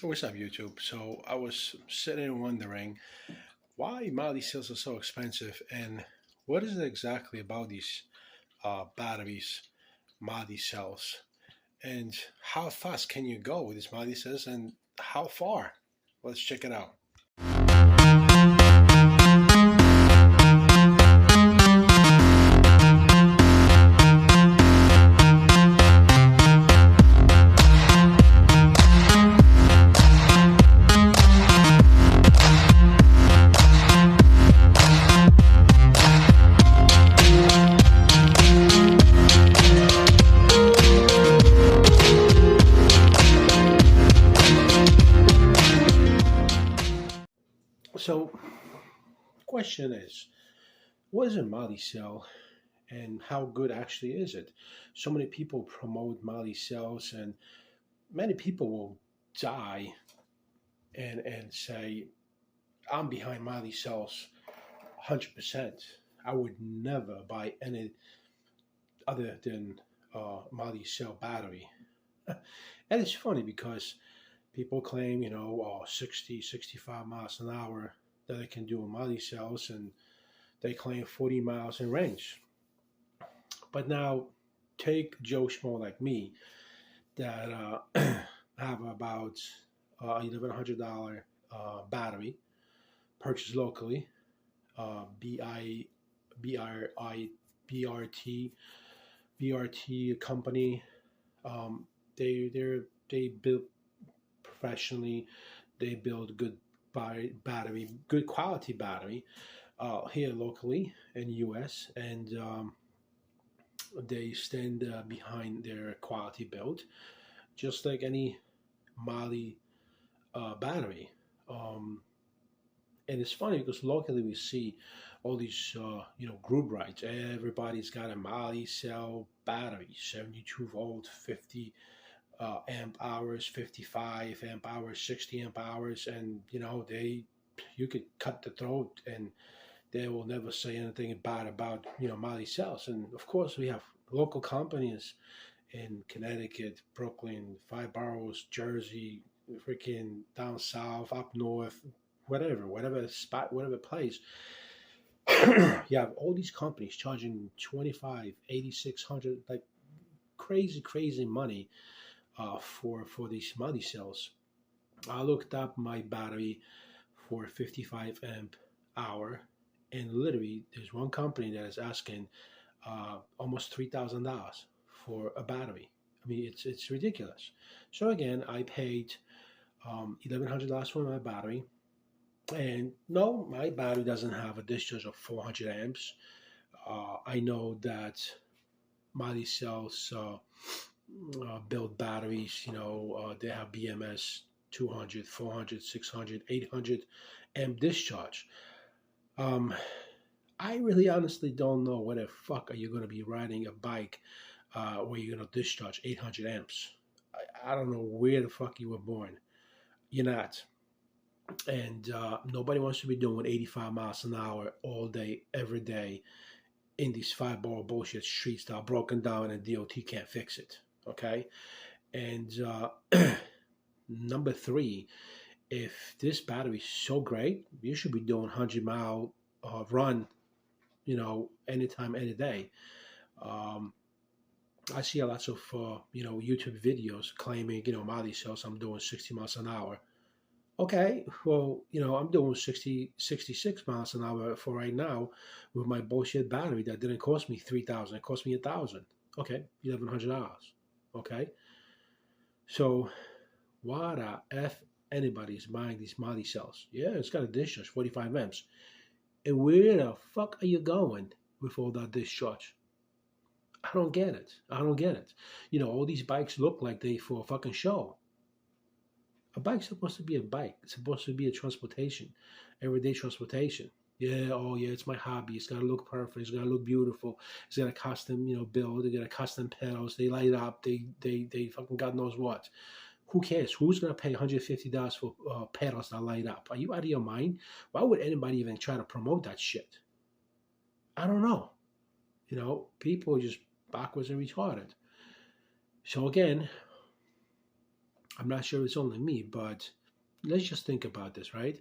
So what's up, YouTube? So I was sitting and wondering why Mali cells are so expensive, and what is it exactly about these batteries, Mali cells, and how fast can you go with these Mali cells, and how far? Let's check it out. So, question is, what is a Mali cell, and how good actually is it? So many people promote Mali cells, and many people will die and say, I'm behind Mali cells 100%. I would never buy any other than Mali cell battery. And it's funny because people claim, 60, 65 miles an hour that they can do with Mali cells, and they claim 40 miles in range. But now, take Joe Schmo like me that have about $1,100 battery purchased locally, BI, BRI, BRT, BRT company. They build professionally. They build good battery, good quality battery here locally in U.S. and they stand behind their quality build, just like any Mali battery. Um, and it's funny because locally we see all these group rides. Everybody's got a Mali cell battery, 72 volt, 50 amp hours, 55 amp hours, 60 amp hours, and you could cut the throat and they will never say anything bad about Mali cells. And of course we have local companies in Connecticut, Brooklyn, Five Boroughs, Jersey, freaking down south, up north, whatever spot, whatever place. You have all these companies charging 25, 8,600, like crazy money for these Mali cells. I looked up my battery for 55 amp hour, and literally there's one company that is asking almost $3,000 for a battery. I mean, it's ridiculous. So again, I paid $1,100 for my battery, and no, my battery doesn't have a discharge of 400 amps. I know that Mali cells build batteries. They have BMS 200, 400, 600, 800 amp discharge. Um, I really honestly don't know where the fuck are you going to be riding a bike where you're going to discharge 800 amps. I don't know where the fuck you were born. You're not. And nobody wants to be doing 85 miles an hour all day, every day in these five-borough bullshit streets that are broken down and DOT can't fix it. Okay? And number three, if this battery is so great, you should be doing 100-mile run, anytime, any day. I see a lots of YouTube videos claiming Mali cells. I'm doing 60 miles an hour. Okay, well, I'm doing 60, 66 miles an hour for right now with my bullshit battery that didn't cost me 3,000. It cost me 1,000. Okay, $1,100. Okay, so why the f anybody's buying these Mali cells? Yeah, it's got a discharge 45 amps. And where the fuck are you going with all that discharge? I don't get it. I don't get it. All these bikes look like they for a fucking show. A bike's supposed to be a bike. It's supposed to be a transportation, everyday transportation. Yeah, oh yeah, it's my hobby. It's gotta look perfect. It's gotta look beautiful. It's got a custom, build. They got a custom pedals. They light up. They fucking God knows what. Who cares? Who's gonna pay $150 for pedals that light up? Are you out of your mind? Why would anybody even try to promote that shit? I don't know. People are just backwards and retarded. So again, I'm not sure it's only me, but let's just think about this, right?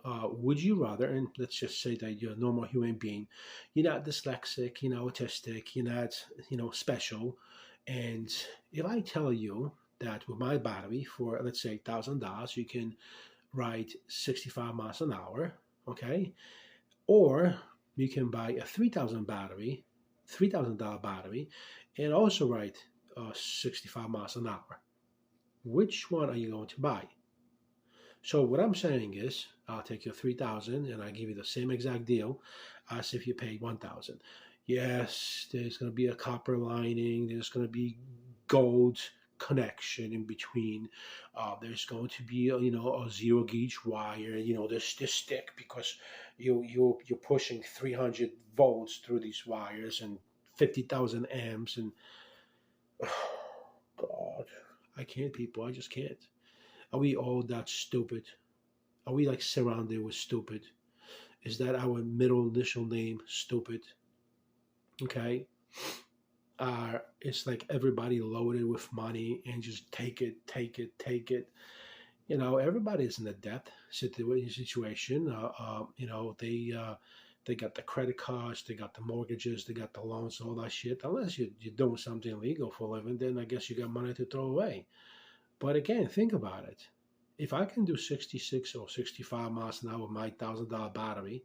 Would you rather, and let's just say that you're a normal human being, you're not dyslexic, you're not autistic, you're not, special, and if I tell you that with my battery for, let's say, $1,000, you can ride 65 miles an hour, okay, or you can buy a 3,000 battery, $3,000 battery, and also ride 65 miles an hour. Which one are you going to buy? So what I'm saying is, I'll take your 3,000 and I give you the same exact deal as if you paid 1,000. Yes, there's going to be a copper lining. There's going to be gold connection in between. There's going to be a zero gauge wire. This stick because you're pushing 300 volts through these wires and 50,000 amps and God, I can't, people. I just can't. Are we all that stupid? Are we like surrounded with stupid? Is that our middle initial name, stupid? Okay. It's like everybody loaded with money and just take it, take it, take it. Everybody's in a debt situation. They got the credit cards, they got the mortgages, they got the loans, all that shit. Unless you're doing something illegal for a living, then I guess you got money to throw away. But again, think about it. If I can do 66 or 65 miles an hour with my $1,000 battery,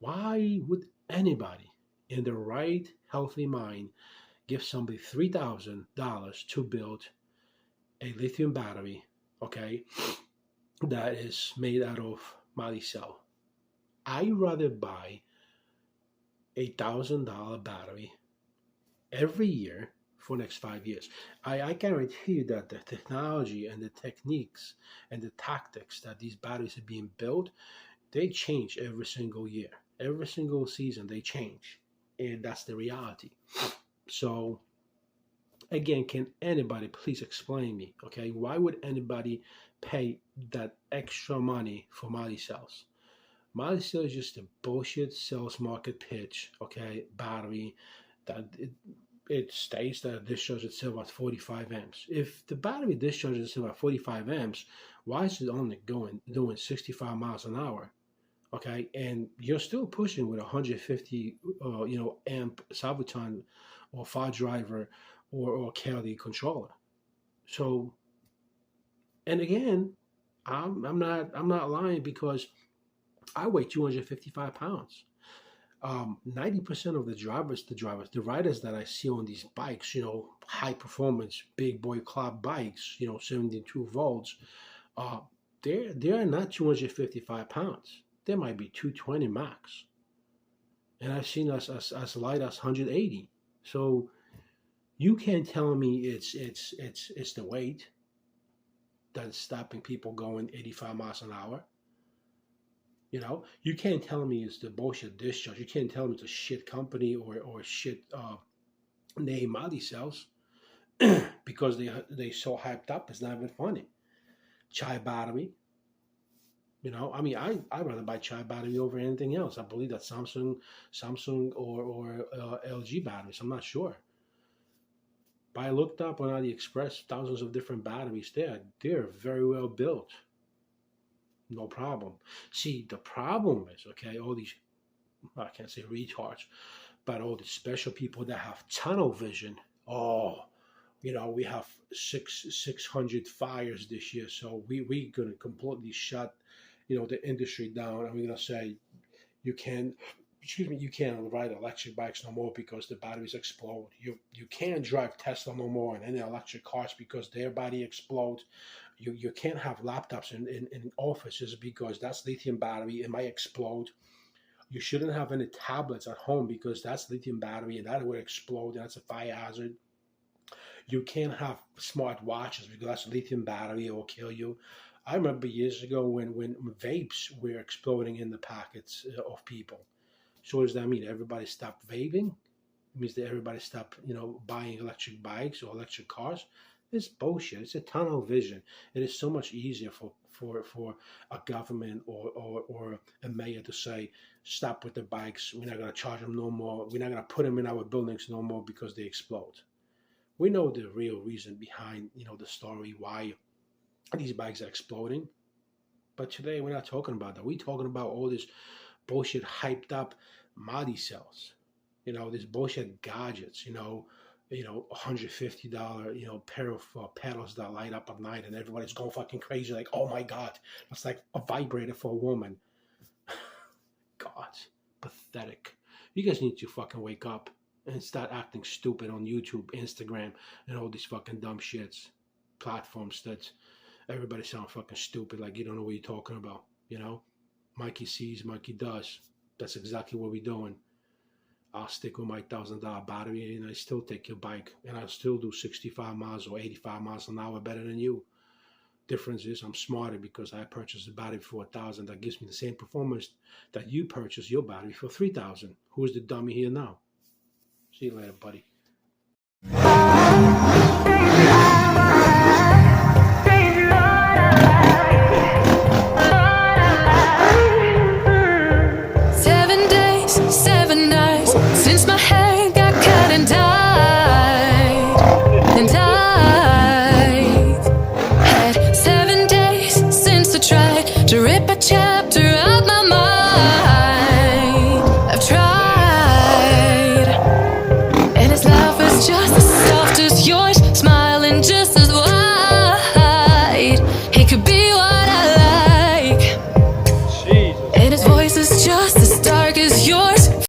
why would anybody in their right healthy mind give somebody $3,000 to build a lithium battery, okay, that is made out of Molicel? I'd rather buy $1,000 battery every year for the next 5 years. I guarantee you that the technology and the techniques and the tactics that these batteries are being built, they change every single year. Every single season they change. And that's the reality. So again, can anybody please explain me, okay, why would anybody pay that extra money for Molicels? Molicel is just a bullshit sales market pitch, okay, battery that it states that it discharges itself at 45 amps. If the battery discharges itself at 45 amps, why is it only doing 65 miles an hour? Okay, and you're still pushing with 150, amp Savuton or far driver or Kelly controller. So, and again, I'm not lying because I weigh 255 pounds. 90% of the riders that I see on these bikes, high performance, big boy club bikes, 72 volts, they're not 255 pounds. They might be 220 max. And I've seen us as light as 180. So you can't tell me it's the weight that's stopping people going 85 miles an hour. You can't tell me it's the bullshit discharge. You can't tell me it's a shit company or shit name Molicels because they so hyped up. It's not even funny. Chai battery. I'd rather buy chai battery over anything else. I believe that Samsung or LG batteries. I'm not sure. But I looked up on AliExpress, thousands of different batteries there. They're very well built. No problem. See, the problem is, okay, all these, I can't say retards, but all the special people that have tunnel vision. Oh, we have 600 fires this year, so we're going to completely shut, the industry down, and we're going to say, you can't ride electric bikes no more because the batteries explode. You can't drive Tesla no more and any electric cars because their battery explodes. You can't have laptops in offices because that's lithium battery. It might explode. You shouldn't have any tablets at home because that's lithium battery and that will explode. That's a fire hazard. You can't have smart watches because that's lithium battery. It will kill you. I remember years ago when vapes were exploding in the pockets of people. So what does that mean? Everybody stopped vaping? It means that everybody stopped, buying electric bikes or electric cars? It's bullshit. It's a tunnel vision. It is so much easier for a government or a mayor to say, stop with the bikes. We're not going to charge them no more. We're not going to put them in our buildings no more because they explode. We know the real reason behind, the story why these bikes are exploding. But today we're not talking about that. We're talking about all this bullshit hyped up Madi cells. This bullshit gadgets, $150, pair of pedals that light up at night, and everybody's going fucking crazy. Like, oh my God, that's like a vibrator for a woman. God, pathetic. You guys need to fucking wake up and start acting stupid on YouTube, Instagram, and all these fucking dumb shits. Platforms that everybody sound fucking stupid, like you don't know what you're talking about, Mikey sees, Mikey does. That's exactly what we're doing. I'll stick with my $1,000 battery, and I still take your bike, and I'll still do 65 miles or 85 miles an hour better than you. Difference is I'm smarter because I purchased a battery for $1,000 that gives me the same performance that you purchased your battery for $3,000. Who's the dummy here now? See you later, buddy.